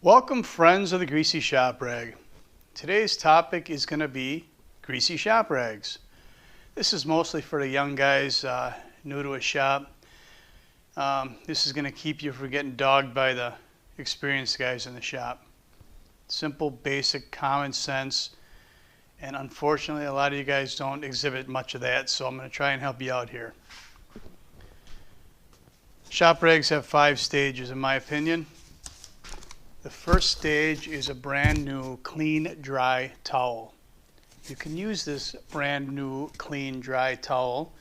Welcome, friends of the Greasy Shop Rag. Today's topic is going to be greasy shop rags. This is mostly for the young guys new to a shop. This is going to keep you from getting dogged by the experienced guys in the shop. Simple, basic, common sense, and unfortunately a lot of you guys don't exhibit much of that, so I'm going to try and help you out here. Shop rags have 5 stages in my opinion. The first stage is a brand new clean dry towel. You can use this brand new clean dry towel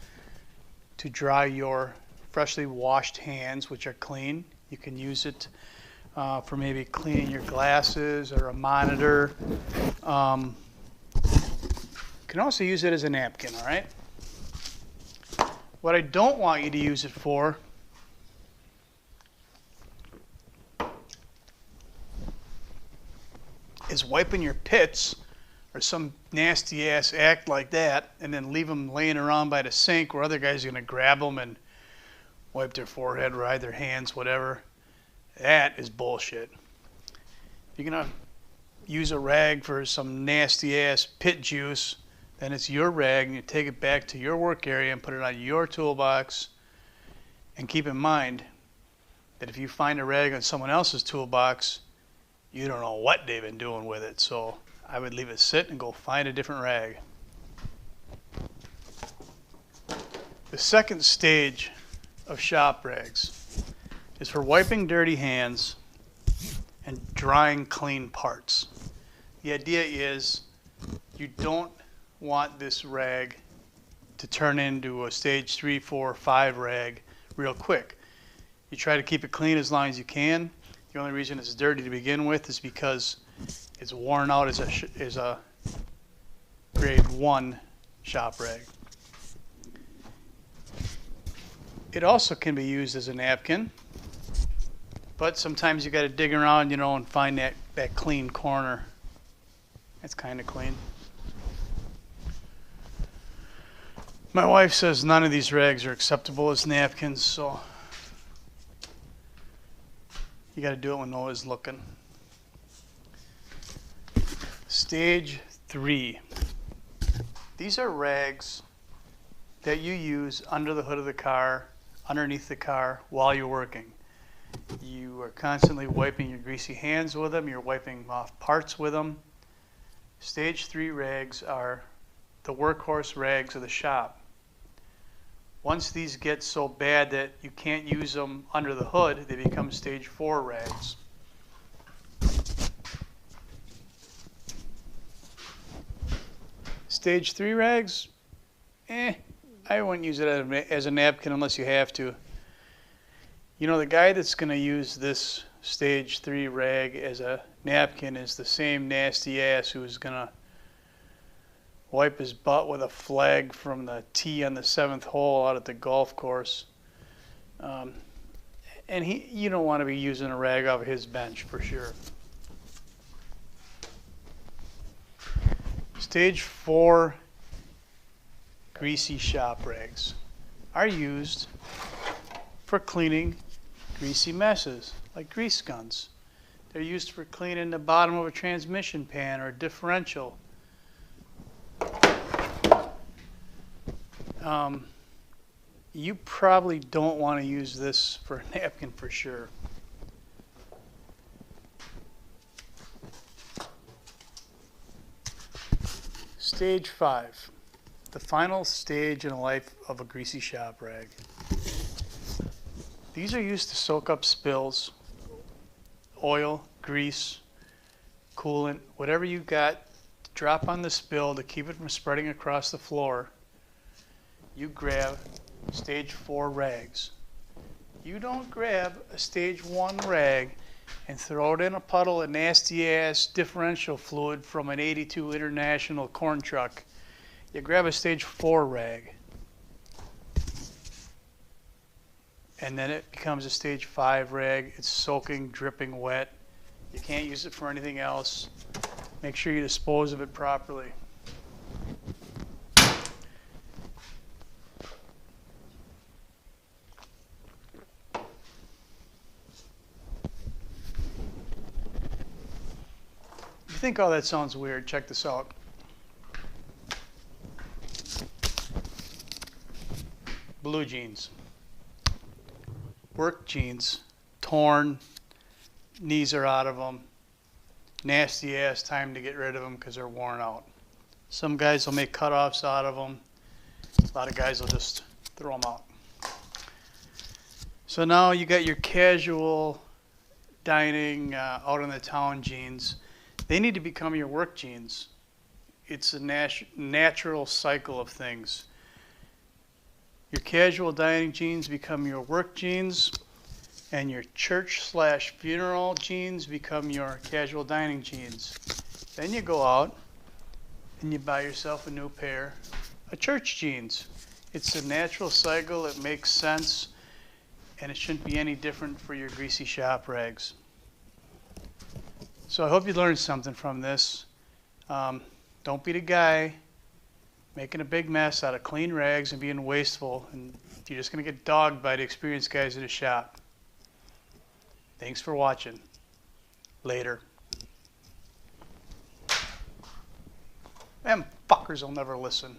to dry your freshly washed hands, which are clean. You can use it for maybe cleaning your glasses or a monitor. You can also use it as a napkin, all right? What I don't want you to use it for is wiping your pits or some nasty ass act like that and then leave them laying around by the sink where other guys are going to grab them and wipe their forehead, ride their hands, whatever. That is bullshit. If you're going to use a rag for some nasty ass pit juice, then it's your rag and you take it back to your work area and put it on your toolbox. And keep in mind that if you find a rag on someone else's toolbox, you don't know what they've been doing with it, so I would leave it sit and go find a different rag. The second stage of shop rags is for wiping dirty hands and drying clean parts. The idea is you don't want this rag to turn into a stage 3, 4, 5 rag real quick. You try to keep it clean as long as you can. The only reason it's dirty to begin with is because it's worn out as a grade 1 shop rag. It also can be used as a napkin, but sometimes you got to dig around, you know, and find that clean corner. That's kind of clean. My wife says none of these rags are acceptable as napkins, so you got to do it when no one's looking. Stage 3. These are rags that you use under the hood of the car, underneath the car, while you're working. You are constantly wiping your greasy hands with them. You're wiping off parts with them. Stage 3 rags are the workhorse rags of the shop. Once these get so bad that you can't use them under the hood, they become stage 4 rags. Stage 3 rags, I wouldn't use it as a napkin unless you have to. You know, the guy that's going to use this stage 3 rag as a napkin is the same nasty ass who's going to wipe his butt with a flag from the tee on the 7th hole out at the golf course. And you don't want to be using a rag off of his bench for sure. Stage 4 greasy shop rags are used for cleaning greasy messes like grease guns. They're used for cleaning the bottom of a transmission pan or a differential. You probably don't want to use this for a napkin for sure. Stage 5, the final stage in the life of a greasy shop rag. These are used to soak up spills, oil, grease, coolant, whatever you got to drop on the spill to keep it from spreading across the floor. You grab stage 4 rags. You don't grab a stage 1 rag and throw it in a puddle of nasty ass differential fluid from an 82 International corn truck. You grab a stage 4 rag and then it becomes a stage 5 rag. It's soaking, dripping wet. You can't use it for anything else. Make sure you dispose of it properly. think, oh, that sounds weird, check this out. Blue jeans. Work jeans. Torn. Knees are out of them. Nasty ass, time to get rid of them because they're worn out. Some guys will make cutoffs out of them. A lot of guys will just throw them out. So now you got your casual dining out in the town jeans. They need to become your work jeans. It's a natural cycle of things. Your casual dining jeans become your work jeans, and your church/funeral jeans become your casual dining jeans. Then you go out and you buy yourself a new pair of church jeans. It's a natural cycle. It makes sense, and it shouldn't be any different for your greasy shop rags. So I hope you learned something from this. Don't be the guy making a big mess out of clean rags and being wasteful, and you're just going to get dogged by the experienced guys at the shop. Thanks for watching. Later. Them fuckers will never listen.